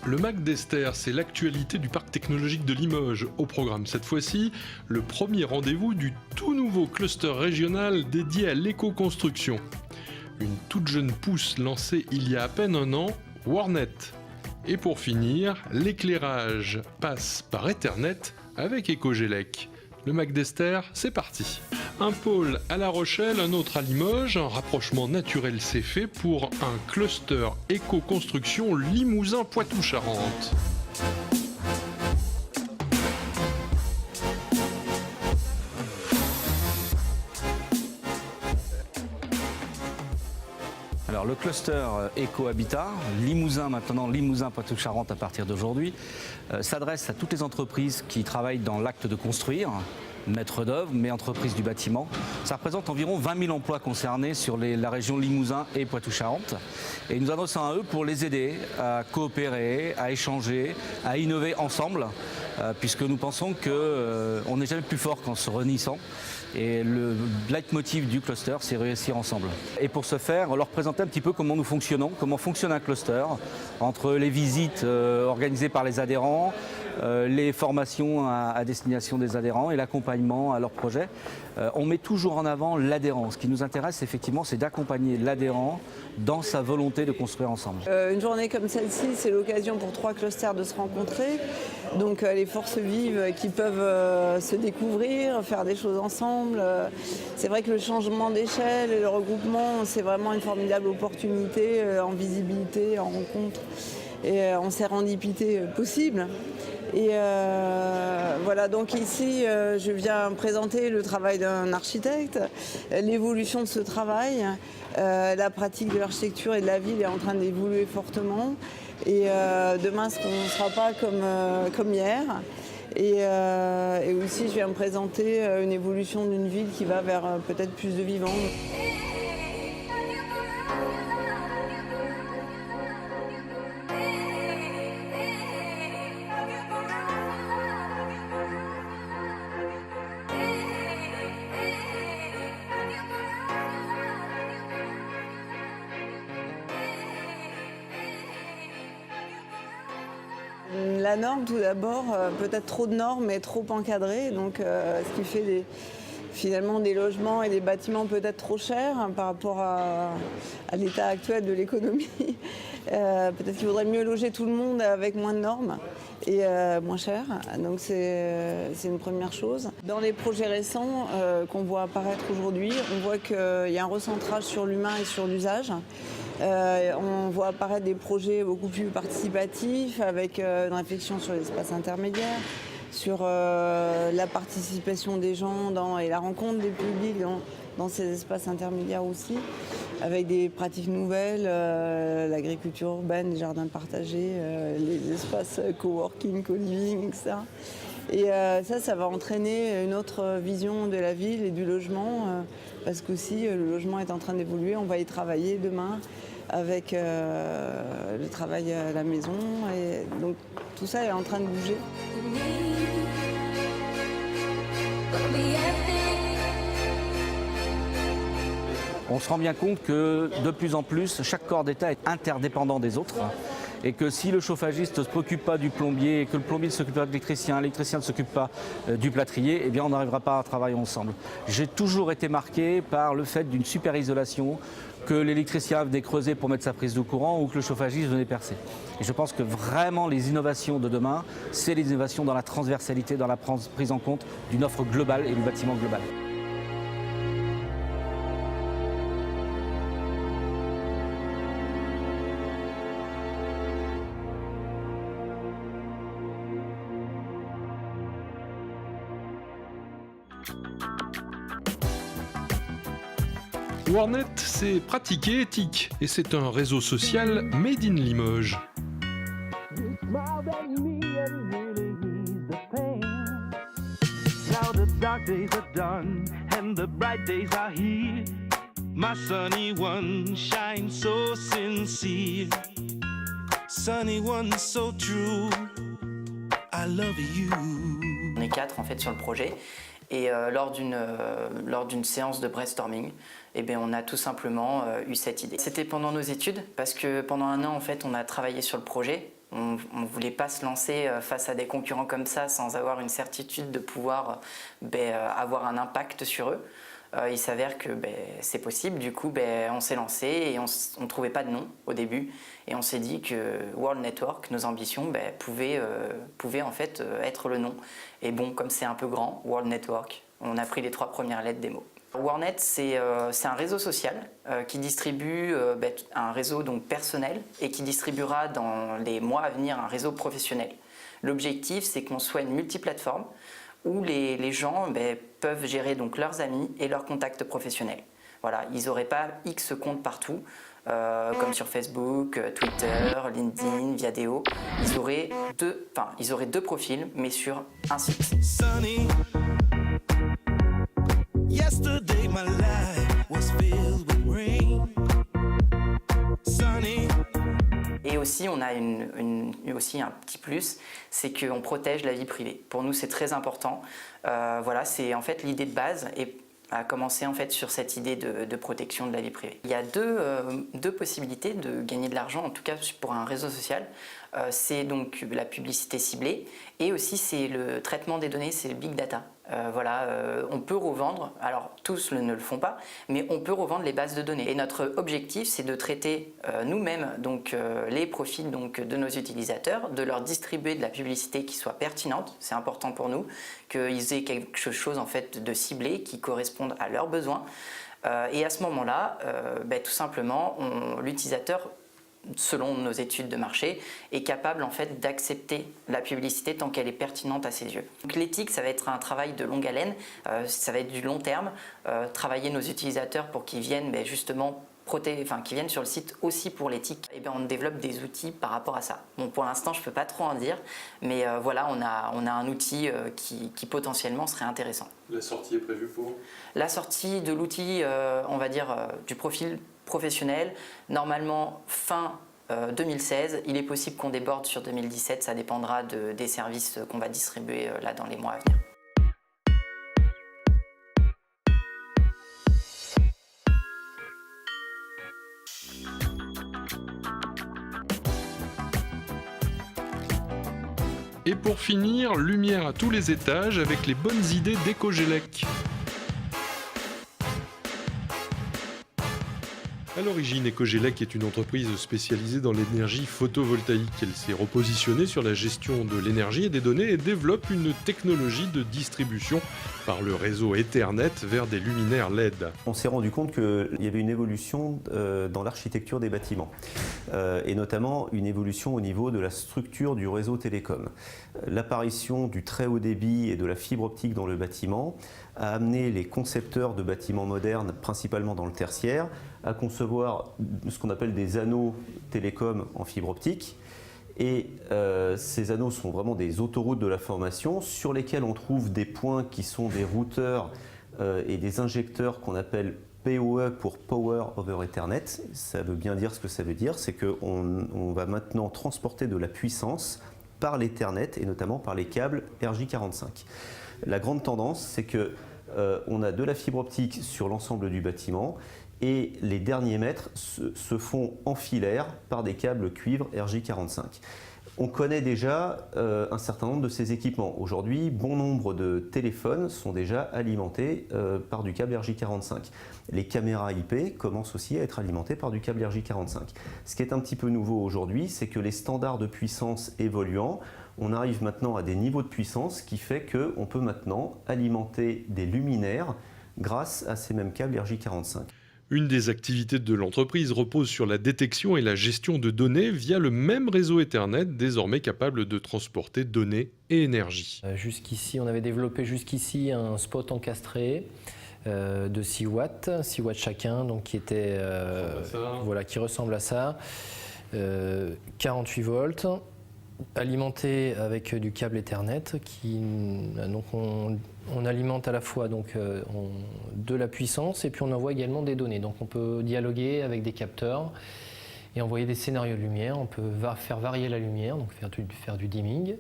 Le MAC d'Esther, c'est l'actualité du parc technologique de Limoges. Au programme cette fois-ci, le premier rendez-vous du tout nouveau cluster régional dédié à l'éco-construction. Une toute jeune pousse lancée il y a à peine un an, Warnet. Et pour finir, l'éclairage passe par Ethernet avec Ecogelec. Le MAC d'Esther, c'est parti. Un pôle à La Rochelle, un autre à Limoges, un rapprochement naturel s'est fait pour un cluster éco-construction Limousin-Poitou-Charentes. Alors le cluster Éco-Habitat, Limousin maintenant, Limousin-Poitou-Charentes à partir d'aujourd'hui, s'adresse à toutes les entreprises qui travaillent dans l'acte de construire, maître d'œuvre, mais entreprises du bâtiment. Ça représente environ 20 000 emplois concernés sur la région Limousin et Poitou-Charentes. Et nous adressons à eux pour les aider à coopérer, à échanger, à innover ensemble, puisque nous pensons qu'on n'est jamais plus fort qu'en se réunissant. Et le leitmotiv du cluster, c'est réussir ensemble. Et pour ce faire, on leur présenter un petit peu comment nous fonctionnons, comment fonctionne un cluster, entre les visites organisées par les adhérents, les formations à destination des adhérents et l'accompagnement à leurs projets. On met toujours en avant l'adhérent. Ce qui nous intéresse, effectivement, c'est d'accompagner l'adhérent dans sa volonté de construire ensemble. Une journée comme celle-ci, c'est l'occasion pour 3 clusters de se rencontrer. Donc les forces vives qui peuvent se découvrir, faire des choses ensemble. C'est vrai que le changement d'échelle et le regroupement, c'est vraiment une formidable opportunité en visibilité, en rencontre et en sérendipité possible. Et voilà, donc ici, je viens présenter le travail d'un architecte, l'évolution de ce travail. La pratique de l'architecture et de la ville est en train d'évoluer fortement. Et demain, on ne sera pas comme hier. Et aussi, je viens me présenter une évolution d'une ville qui va vers peut-être plus de vivant. La norme, tout d'abord, peut-être trop de normes et trop encadrées, donc ce qui fait finalement des logements et des bâtiments peut-être trop chers par rapport à l'état actuel de l'économie. Peut-être qu'il faudrait mieux loger tout le monde avec moins de normes et moins cher, donc c'est une première chose. Dans les projets récents qu'on voit apparaître aujourd'hui, on voit qu'il y a un recentrage sur l'humain et sur l'usage. On voit apparaître des projets beaucoup plus participatifs avec une réflexion sur l'espace intermédiaire, sur la participation des gens et la rencontre des publics dans ces espaces intermédiaires aussi, avec des pratiques nouvelles, l'agriculture urbaine, les jardins partagés, les espaces coworking, co-living, etc. Et ça va entraîner une autre vision de la ville et du logement, parce qu'aussi le logement est en train d'évoluer, on va y travailler demain avec le travail à la maison, et donc tout ça est en train de bouger. On se rend bien compte que de plus en plus, chaque corps d'État est interdépendant des autres. Et que si le chauffagiste ne se préoccupe pas du plombier, et que le plombier ne s'occupe pas de l'électricien ne s'occupe pas du plâtrier, eh bien on n'arrivera pas à travailler ensemble. J'ai toujours été marqué par le fait d'une super isolation, que l'électricien venait creuser pour mettre sa prise de courant ou que le chauffagiste venait percer. Et je pense que vraiment les innovations de demain, c'est les innovations dans la transversalité, dans la prise en compte d'une offre globale et du bâtiment global. Warnet, c'est pratiquer éthique et c'est un réseau social made in Limoges. My sunny one shines so sincere, sunny one so true, I love you. On est 4 en fait sur le projet et lors d'une séance de brainstorming, eh bien, on a tout simplement eu cette idée. C'était pendant nos études parce que pendant un an en fait on a travaillé sur le projet On ne voulait pas se lancer face à des concurrents comme ça sans avoir une certitude de pouvoir avoir un impact sur eux. Il s'avère que c'est possible, du coup on s'est lancé et on ne trouvait pas de nom au début. Et on s'est dit que World Network, nos ambitions, pouvaient en fait être le nom. Et bon, comme c'est un peu grand, World Network, on a pris les 3 premières lettres des mots. WorldNet, c'est un réseau social qui distribue un réseau donc personnel et qui distribuera dans les mois à venir un réseau professionnel. L'objectif, c'est qu'on soit une multiplateforme où les gens peuvent gérer donc leurs amis et leurs contacts professionnels. Voilà, ils n'auraient pas X comptes partout, comme sur Facebook, Twitter, LinkedIn, Viadeo. Ils auraient 2 profils, mais sur un site. Sunny. Yesterday my life was filled with rain. Sunny. Et aussi, on a aussi un petit plus, c'est qu'on protège la vie privée. Pour nous, c'est très important. Voilà, c'est en fait l'idée de base et a commencé en fait sur cette idée de protection de la vie privée. Il y a deux possibilités de gagner de l'argent, en tout cas pour un réseau social. C'est donc la publicité ciblée et aussi c'est le traitement des données, c'est le big data. On peut revendre, alors tous ne le font pas, mais on peut revendre les bases de données. Et notre objectif, c'est de traiter nous-mêmes les profils de nos utilisateurs, de leur distribuer de la publicité qui soit pertinente. C'est important pour nous qu'ils aient quelque chose en fait de ciblé qui corresponde à leurs besoins. Et à ce moment-là, tout simplement, l'utilisateur, selon nos études de marché, est capable en fait d'accepter la publicité tant qu'elle est pertinente à ses yeux. Donc l'éthique, ça va être un travail de longue haleine, ça va être du long terme, travailler nos utilisateurs pour qu'ils viennent justement qui viennent sur le site aussi pour l'éthique. Et on développe des outils par rapport à ça. Bon, pour l'instant, je ne peux pas trop en dire, mais voilà, on a un outil qui potentiellement serait intéressant. La sortie est prévue pour ? La sortie de l'outil, on va dire, du profil professionnel, normalement fin 2016. Il est possible qu'on déborde sur 2017, ça dépendra des services qu'on va distribuer là dans les mois à venir. Et pour finir, lumière à tous les étages avec les bonnes idées d'Ecogélec. À l'origine, Ecogélec est une entreprise spécialisée dans l'énergie photovoltaïque. Elle s'est repositionnée sur la gestion de l'énergie et des données et développe une technologie de distribution par le réseau Ethernet vers des luminaires LED. On s'est rendu compte qu'il y avait une évolution dans l'architecture des bâtiments et notamment une évolution au niveau de la structure du réseau télécom. L'apparition du très haut débit et de la fibre optique dans le bâtiment a amené les concepteurs de bâtiments modernes, principalement dans le tertiaire, à concevoir ce qu'on appelle des anneaux télécoms en fibre optique. Et ces anneaux sont vraiment des autoroutes de l'information sur lesquelles on trouve des points qui sont des routeurs et des injecteurs qu'on appelle PoE pour Power over Ethernet. Ça veut bien dire ce que ça veut dire, c'est qu'on va maintenant transporter de la puissance par l'Ethernet et notamment par les câbles RJ45. La grande tendance, c'est que on a de la fibre optique sur l'ensemble du bâtiment et les derniers mètres se font en filaire par des câbles cuivre RJ45. On connaît déjà un certain nombre de ces équipements. Aujourd'hui, bon nombre de téléphones sont déjà alimentés par du câble RJ45. Les caméras IP commencent aussi à être alimentées par du câble RJ45. Ce qui est un petit peu nouveau aujourd'hui, c'est que les standards de puissance évoluant, on arrive maintenant à des niveaux de puissance qui fait qu'on peut maintenant alimenter des luminaires grâce à ces mêmes câbles RJ45. Une des activités de l'entreprise repose sur la détection et la gestion de données via le même réseau Ethernet, désormais capable de transporter données et énergie. Jusqu'ici, on avait développé un spot encastré de 6 watts chacun, donc qui était qui ressemble à ça, 48 volts. Alimenté avec du câble Ethernet, donc on alimente à la fois de la puissance et puis on envoie également des données. Donc on peut dialoguer avec des capteurs et envoyer des scénarios de lumière. On peut faire varier la lumière, donc faire du dimming.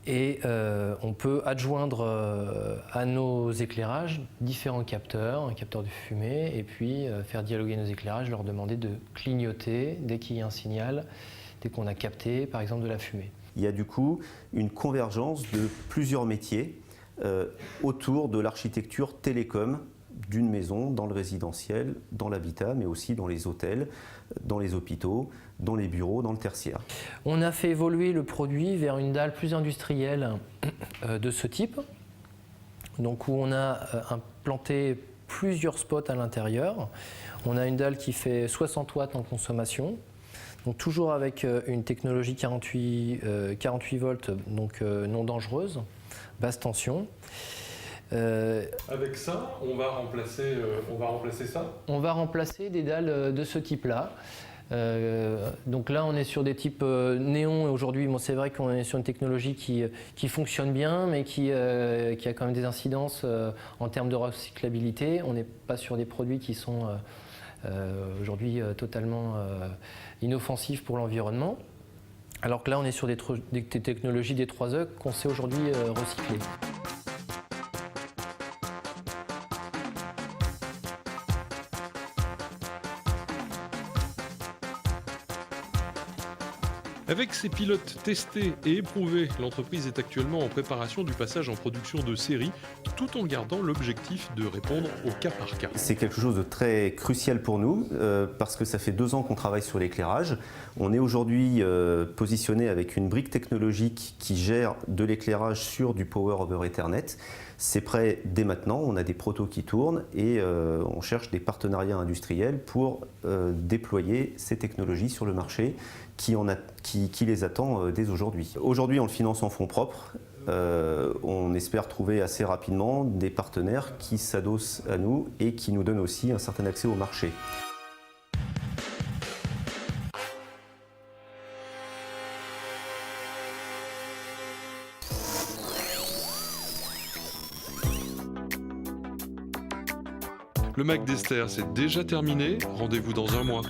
Et on peut adjoindre à nos éclairages différents capteurs, un capteur de fumée, et puis faire dialoguer nos éclairages, leur demander de clignoter dès qu'il y a un signal, dès qu'on a capté par exemple de la fumée. Il y a du coup une convergence de plusieurs métiers autour de l'architecture télécom d'une maison, dans le résidentiel, dans l'habitat, mais aussi dans les hôtels, dans les hôpitaux, dans les bureaux, dans le tertiaire. On a fait évoluer le produit vers une dalle plus industrielle de ce type, donc où on a implanté plusieurs spots à l'intérieur. On a une dalle qui fait 60 watts en consommation, donc toujours avec une technologie 48 volts, donc non dangereuse, basse tension. Avec ça, on va remplacer ça. On va remplacer des dalles de ce type-là. Donc là, on est sur des types néons. Aujourd'hui, bon, c'est vrai qu'on est sur une technologie qui fonctionne bien, mais qui a quand même des incidences en termes de recyclabilité. On n'est pas sur des produits qui sont aujourd'hui totalement inoffensifs pour l'environnement. Alors que là, on est sur des technologies des 3E qu'on sait aujourd'hui recycler. Avec ces pilotes testés et éprouvés, l'entreprise est actuellement en préparation du passage en production de série, tout en gardant l'objectif de répondre au cas par cas. C'est quelque chose de très crucial pour nous, parce que ça fait 2 ans qu'on travaille sur l'éclairage. On est aujourd'hui positionné avec une brique technologique qui gère de l'éclairage sur du Power over Ethernet. C'est prêt dès maintenant, on a des protos qui tournent et on cherche des partenariats industriels pour déployer ces technologies sur le marché qui les attend dès aujourd'hui. Aujourd'hui, on le finance en fonds propres. On espère trouver assez rapidement des partenaires qui s'adossent à nous et qui nous donnent aussi un certain accès au marché. Le Mac d'Esther, c'est déjà terminé. Rendez-vous dans un mois.